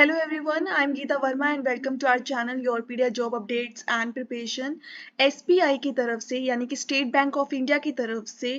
Hello everyone, I am Geeta Verma and welcome to our channel Yourpedia Job Updates and Preparation। SBI की तरफ से यानी कि state bank of India की तरफ से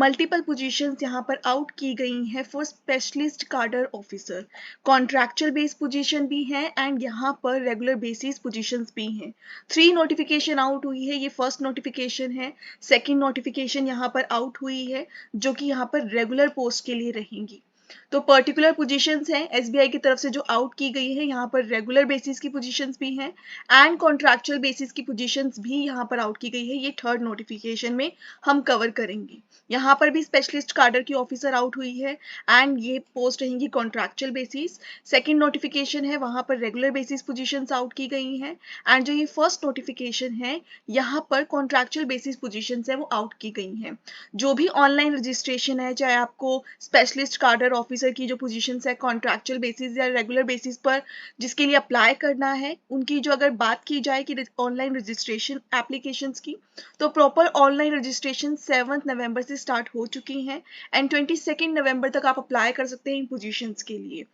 मल्टीपल पोजीशंस यहाँ पर आउट की गई हैं फॉर स्पेशलिस्ट कार्डर ऑफिसर। कॉन्ट्रैक्चुअल बेस पोजीशन भी है एंड यहाँ पर रेगुलर बेसिस पोजीशंस भी हैं। 3 नोटिफिकेशन आउट हुई है, ये फर्स्ट नोटिफिकेशन है। सेकेंड नोटिफिकेशन यहाँ पर आउट हुई है जो कि यहाँ पर रेगुलर पोस्ट के लिए रहेंगी। तो पर्टिकुलर पोजीशंस हैं एसबीआई की तरफ से जो आउट की गई है, यहाँ पर रेगुलर बेसिस की पोजीशंस भी हैं एंड कॉन्ट्रैक्चुअल बेसिस की पोजीशंस भी यहाँ पर आउट की गई है। ये थर्ड नोटिफिकेशन में हम कवर करेंगे। यहाँ पर भी स्पेशलिस्ट कार्डर की ऑफिसर आउट हुई है एंड ये पोस्ट रहेंगी कॉन्ट्रैक्चुअल बेसिस। सेकेंड नोटिफिकेशन है, वहाँ पर रेगुलर बेसिस पोजीशंस आउट की गई हैं एंड जो ये फर्स्ट नोटिफिकेशन है यहाँ पर कॉन्ट्रैक्चुअल बेसिस पोजीशंस है वो आउट की गई हैं। जो भी ऑनलाइन रजिस्ट्रेशन है, चाहे आपको स्पेशलिस्ट कार्डर ऑफिसर की जो पोजीशंस है कॉन्ट्रैक्चुअल बेसिस या रेगुलर बेसिस पर जिसके लिए अप्लाई करना है, उनकी जो अगर बात की जाए कि ऑनलाइन रजिस्ट्रेशन एप्लीकेशंस की, तो प्रॉपर ऑनलाइन रजिस्ट्रेशन 7 नवंबर से स्टार्ट हो चुकी हैं एंड 22 नवंबर तक आप अप्लाई कर सकते हैं इन पोजीशंस के लिए।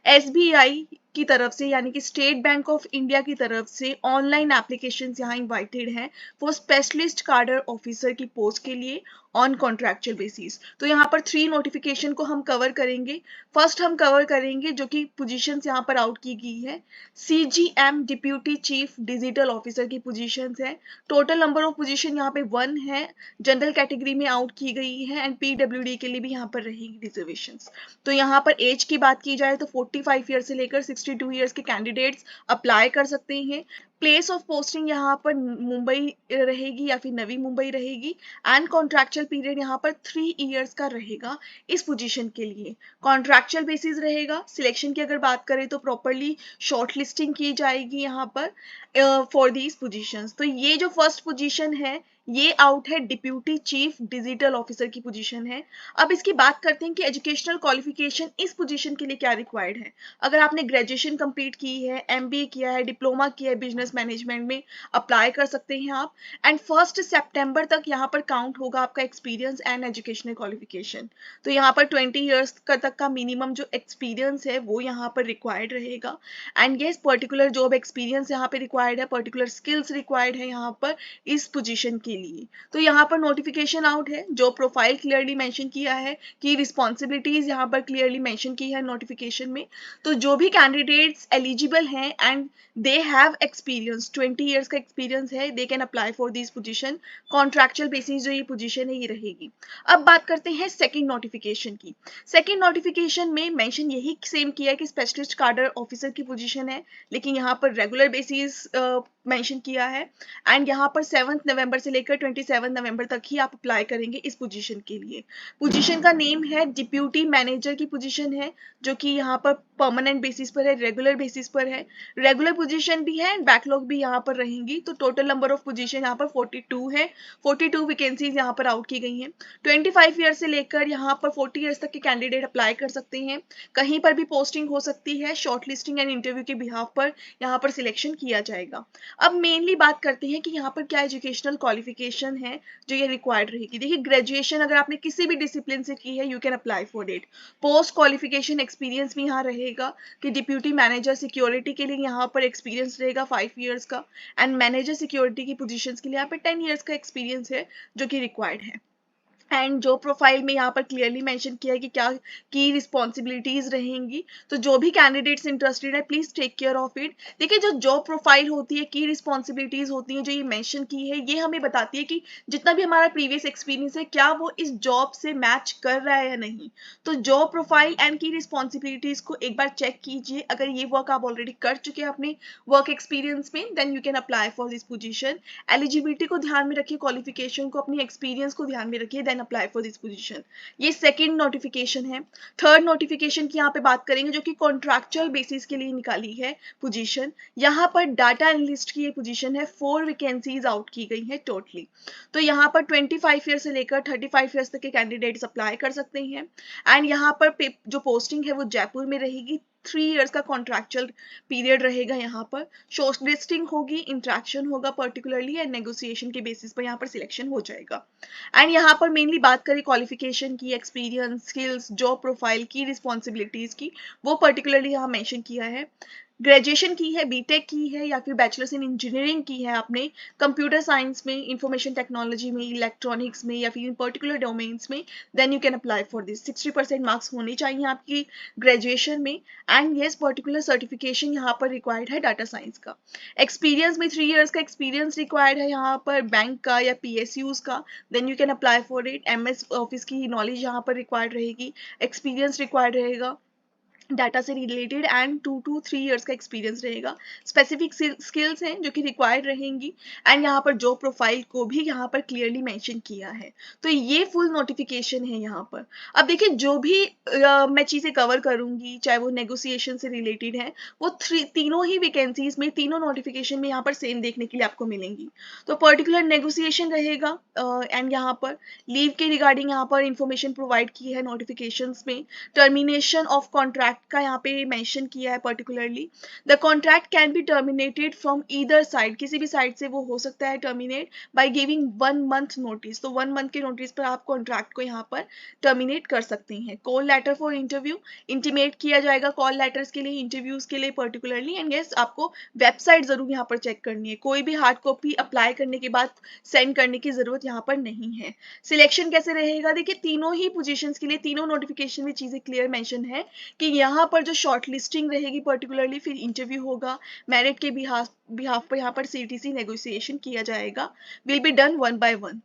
एसबीआई की तरफ से यानी कि स्टेट बैंक ऑफ इंडिया की तरफ से ऑनलाइन एप्लीकेशंस यहाँ इनवाइटेड हैं फॉर स्पेशलिस्ट कार्डर ऑफिसर की पोस्ट के लिए ऑन कॉन्ट्रैक्चुअल बेसिस। तो यहाँ पर 3 नोटिफिकेशन को हम कवर करेंगे। फर्स्ट हम कवर करेंगे जो कि पोजीशंस यहाँ पर आउट की गई है, CGM deputy chief digital officer की पोजीशंस है। टोटल नंबर ऑफ पोजीशन यहाँ पे 1 है, जनरल कैटेगरी में आउट की गई है एंड पीडब्ल्यूडी के लिए भी यहाँ पर रहेगी रिजर्वेशंस। तो यहाँ पर एज की बात की जाए तो 45 ईयर से लेकर 62 ईयर्स के कैंडिडेट्स अप्लाई कर सकते हैं। प्लेस ऑफ पोस्टिंग यहाँ पर मुंबई रहेगी या फिर नवी मुंबई रहेगी एंड कॉन्ट्रैक्चुअल पीरियड यहाँ पर 3 इयर्स का रहेगा इस पोजीशन के लिए। कॉन्ट्रैक्चुअल बेसिस रहेगा। सिलेक्शन की अगर बात करें तो प्रॉपरली शॉर्ट लिस्टिंग की जाएगी यहाँ पर फॉर दीज पोजीशंस। तो ये जो फर्स्ट पोजीशन है ये आउट है, डिप्यूटी चीफ डिजिटल ऑफिसर की पोजीशन है। अब इसकी बात करते हैं कि एजुकेशनल क्वालिफिकेशन इस पोजीशन के लिए क्या रिक्वायर्ड है। अगर आपने ग्रेजुएशन कंप्लीट की है, एमबीए किया है, डिप्लोमा किया है बिजनेस मैनेजमेंट में, अप्लाई कर सकते हैं आप एंड 1 सितंबर तक यहाँ पर काउंट होगा आपका एक्सपीरियंस एंड एजुकेशनल क्वालिफिकेशन। तो यहाँ पर 20 ईयर्स तक का मिनिमम जो एक्सपीरियंस है वो यहाँ पर रिक्वायर्ड रहेगा एंड ये पर्टिकुलर जॉब एक्सपीरियंस यहाँ पे रिक्वायर्ड है, पर्टिकुलर स्किल्स रिक्वायर्ड है यहाँ पर इस पोजीशन के लिए। तो यहाँ पर नोटिफिकेशन आउट है, जो प्रोफाइल क्लियरली मेंशन किया है कि रिस्पॉन्सिबिलिटीज यहाँ पर क्लियरली मेंशन की है नोटिफिकेशन में। तो जो भी कैंडिडेट्स एलिजिबल हैं and they have experience, 20 years का एक्सपीरियंस है, they can apply for this position. Contractual basis जो ये पोजीशन है ये रहेगी। अब बात करते हैं सेकेंड नोटिफिकेशन की। सेकेंड नोटिफिकेशन में मेंशन यही सेम किया है कि स्पेशलिस्ट कार्डर ऑफिसर की पोजीशन है, लेकिन यहाँ पर रेगुलर बेसिस मेंशन किया है एंड यहाँ पर 7 नवंबर से लेकर 27 नवंबर तक ही आप अप्लाई करेंगे इस पोजीशन के लिए। पोजीशन का नेम है डिप्यूटी मैनेजर की पोजीशन है, जो कि यहाँ पर परमानेंट बेसिस पर है, रेगुलर बेसिस पर है। रेगुलर पोजीशन भी है एंड बैकलॉग भी यहाँ पर रहेंगी। तो टोटल नंबर ऑफ पोजीशन यहाँ पर 42 है, 42 वैकेंसीज यहाँ पर आउट की गई हैं। 25 ईयर से लेकर यहाँ पर 40 ईयर्स तक के कैंडिडेट अप्लाई कर सकते हैं। कहीं पर भी पोस्टिंग हो सकती है, शॉर्ट लिस्टिंग एंड इंटरव्यू के बिहाफ पर यहाँ पर सिलेक्शन किया जाएगा। अब मेनली बात करते हैं कि यहाँ पर क्या एजुकेशनल क्वालिफिकेशन है जो ये रिक्वायर्ड रहेगी। देखिए, ग्रेजुएशन अगर आपने किसी भी डिसिप्लिन से की है you can apply for it. Post qualification experience भी यहाँ रहेगा कि डिप्यूटी मैनेजर सिक्योरिटी के लिए यहाँ पर एक्सपीरियंस रहेगा 5 ईयर्स का एंड मैनेजर सिक्योरिटी की पोजीशंस के लिए यहाँ पर 10 ईयर्स का एक्सपीरियंस है जो कि रिक्वायर्ड है। एंड जो प्रोफाइल में यहाँ पर क्लियरली मेंशन किया है कि क्या की रिस्पॉन्सिबिलिटीज रहेंगी। तो जो भी कैंडिडेट्स इंटरेस्टेड है please take care of it. देखिए, जो जॉब प्रोफाइल होती है, की रिस्पॉन्सिबिलिटीज होती है जो ये मेंशन की है, ये हमें बताती है कि जितना भी हमारा प्रीवियस एक्सपीरियंस है क्या वो इस जॉब से मैच कर रहा है या नहीं। तो जॉब प्रोफाइल एंड की रिस्पॉन्सिबिलिटीज को एक बार चेक कीजिए। अगर ये वर्क आप ऑलरेडी कर चुके हैं अपने वर्क एक्सपीरियंस में then you can apply for this position. Eligibility को ध्यान में रखिए, क्वालिफिकेशन को, अपनी एक्सपीरियंस को ध्यान में रखिए, then apply for this position. ये सेकंड नोटिफिकेशन है। थर्ड नोटिफिकेशन की यहाँ पे बात करेंगे जो कि कॉन्ट्रैक्चुअल बेसिस के लिए निकाली है पोजीशन। यहाँ पर डाटा एनालिस्ट की ये पोजीशन है, 4 वैकेंसीज आउट की गई है टोटली। तो यहाँ पर 25 ईयर से लेकर 35 ईयर्स तक के कैंडिडेट्स अप्लाई कर सकते हैं एंड यहाँ पर जो पोस्टिंग है वो जयपुर में रहेगी। 3 इयर्स का कॉन्ट्रैक्चुअल पीरियड रहेगा यहाँ पर। शॉर्ट लिस्टिंग होगी, इंट्रैक्शन होगा पर्टिकुलरली एंड नेगोशिएशन के बेसिस पर यहाँ पर सिलेक्शन हो जाएगा। एंड यहाँ पर मेनली बात करें क्वालिफिकेशन की, एक्सपीरियंस, स्किल्स, जॉब प्रोफाइल की, रिस्पॉन्सिबिलिटीज की, वो पर्टिकुलरली यहाँ मेंशन किया है। ग्रेजुएशन की है, बीटेक की है या फिर बैचलर्स इन इंजीनियरिंग की है आपने, कंप्यूटर साइंस में, इंफॉर्मेशन टेक्नोलॉजी में, इलेक्ट्रॉनिक्स में या फिर इन पर्टिकुलर डोमेन्स में, then you can apply for this. 60% marks होने चाहिए आपकी ग्रेजुएशन में। एंड येस, पर्टिकुलर सर्टिफिकेशन यहाँ पर रिक्वायर्ड है डाटा साइंस का। एक्सपीरियंस में 3 इयर्स का एक्सपीरियंस रिक्वायर्ड है यहाँ पर बैंक का या PSUs का, then you can apply for it. MS office की नॉलेज यहाँ पर रिक्वायर्ड रहेगी, एक्सपीरियंस रिक्वायर्ड रहेगा डाटा से रिलेटेड एंड 2 to 3 इयर्स का एक्सपीरियंस रहेगा। स्पेसिफिक स्किल्स हैं जो कि रिक्वायर्ड रहेंगी एंड यहाँ पर जॉब प्रोफाइल को भी यहाँ पर क्लियरली मेंशन किया है। तो ये फुल नोटिफिकेशन है यहाँ पर। अब देखिए, जो भी मैं चीज़ें कवर करूँगी, चाहे वो नेगोशिएशन से रिलेटेड है, वो तीनों ही वैकेंसीज में, तीनों नोटिफिकेशन में यहाँ पर सेम देखने के लिए आपको मिलेंगी। तो पर्टिकुलर नेगोशिएशन रहेगा एंड यहाँ पर लीव के रिगार्डिंग यहाँ पर इंफॉर्मेशन प्रोवाइड की है नोटिफिकेशंस में। टर्मिनेशन ऑफ कॉन्ट्रैक्ट का यहाँ पे मेंशन किया है particularly. The contract can be terminated from either side, किसी भी साइड से वो हो सकता है terminate by giving 1 month notice. तो 1 मंथ के नोटिस पर आप कॉन्ट्रैक्ट को यहाँ पर टर्मिनेट कर सकते हैं। Call letter for interview intimate किया जाएगा कॉल लेटर्स के लिए, इंटरव्यूज के लिए पर्टिकुलरली। एंड यस, आपको वेबसाइट जरूर यहाँ पर चेक करनी है, कोई भी हार्ड कॉपी अप्लाई करने के बाद सेंड करने की जरूरत यहाँ पर नहीं है। सिलेक्शन कैसे रहेगा, देखिए तीनों ही पोजीशंस के लिए, तीनों नोटिफिकेशन में चीजें क्लियर मेंशन है कि यहाँ पर जो शॉर्ट लिस्टिंग रहेगी पर्टिकुलरली, फिर इंटरव्यू होगा, मेरिट के बिहाफ पर यहाँ पर CTC नेगोशिएशन किया जाएगा, will be done 1 by 1।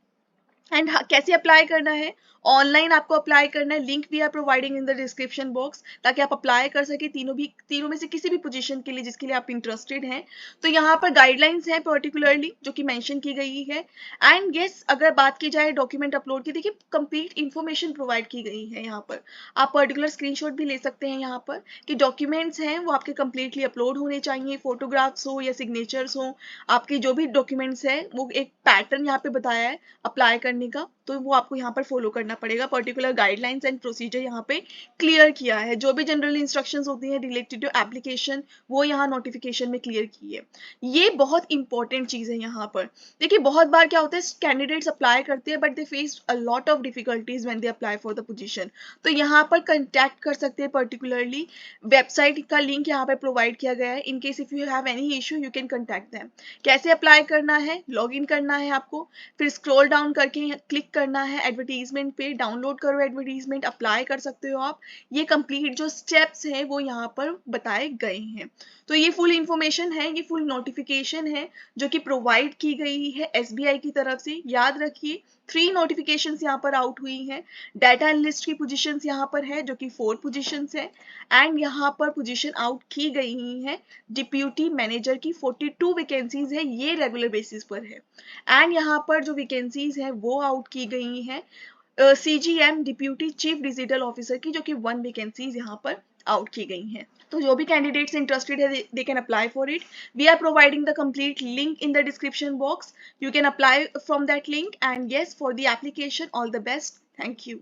And कैसे अप्लाई करना है, ऑनलाइन आपको अप्लाई करना है। Link we are providing in the description box, ताकि आप अप्लाई कर सके तीनों में से किसी भी पोजीशन के लिए जिसके लिए आप इंटरेस्टेड हैं। तो यहाँ पर गाइडलाइंस है पर्टिकुलरली जो कि मेंशन की गई है। एंड यस, अगर बात की जाए डॉक्यूमेंट अपलोड की, देखिए कंप्लीट इन्फॉर्मेशन प्रोवाइड की गई है यहाँ पर। आप पर्टिकुलर स्क्रीनशॉट भी ले सकते हैं यहाँ पर कि डॉक्यूमेंट्स हैं वो आपके कंप्लीटली अपलोड होने चाहिए, फोटोग्राफ्स हो या सिग्नेचर्स हो, आपके जो भी डॉक्यूमेंट्स हैं वो एक पैटर्न यहाँ पे बताया है अप्लाई करने का, तो वो आपको यहाँ पर फॉलो करना पड़ेगा। पर्टिकुलर गाइडलाइंस एंड प्रोसीजर यहाँ पे क्लियर किया है। जो भी जनरल इंस्ट्रक्शंस होती हैं रिलेटेड टू एप्लीकेशन, वो यहाँ नोटिफिकेशन में क्लियर की है। ये बहुत इंपॉर्टेंट चीज है यहाँ पर। देखिए बहुत बार क्या होता है, कैंडिडेट्स अप्लाई करते हैं but they face a lot of difficulties when they apply for the position. तो यहाँ पर कंटैक्ट कर सकते हैं पर्टिकुलरली, वेबसाइट का लिंक यहाँ पे प्रोवाइड किया गया है। In case if you have any issue you can contact them. कैसे अप्लाई करना है, लॉग इन करना है आपको, फिर स्क्रॉल डाउन करके क्लिक करना है एडवर्टीजमेंट पे, डाउनलोड करो एडवर्टीजमेंट, अप्लाई कर सकते हो आप। ये कंप्लीट जो स्टेप्स हैं वो यहाँ पर बताए गए हैं। तो ये फुल इंफॉर्मेशन है, ये फुल नोटिफिकेशन है जो कि प्रोवाइड की गई है SBI की तरफ से। याद रखिए 3 नोटिफिकेशंस यहाँ पर आउट हुई हैं। डाटा एनालिस्ट की पोजीशंस यहाँ पर है जो कि 4 पोजीशंस है। एंड यहाँ पर पोजीशन आउट की गई है डिप्यूटी मैनेजर की 42 वैकेंसीज है, ये रेगुलर बेसिस पर है। एंड यहाँ पर जो वैकेंसीज है वो आउट की गई हैं CGM deputy chief digital officer की, जो कि 1 वैकेंसीज यहाँ पर आउट की गई हैं। तो जो भी कैंडिडेट्स इंटरेस्टेड है they can apply for it. We are providing the complete link in the description box, you can apply from that link. And yes, for the application, all the best. Thank you.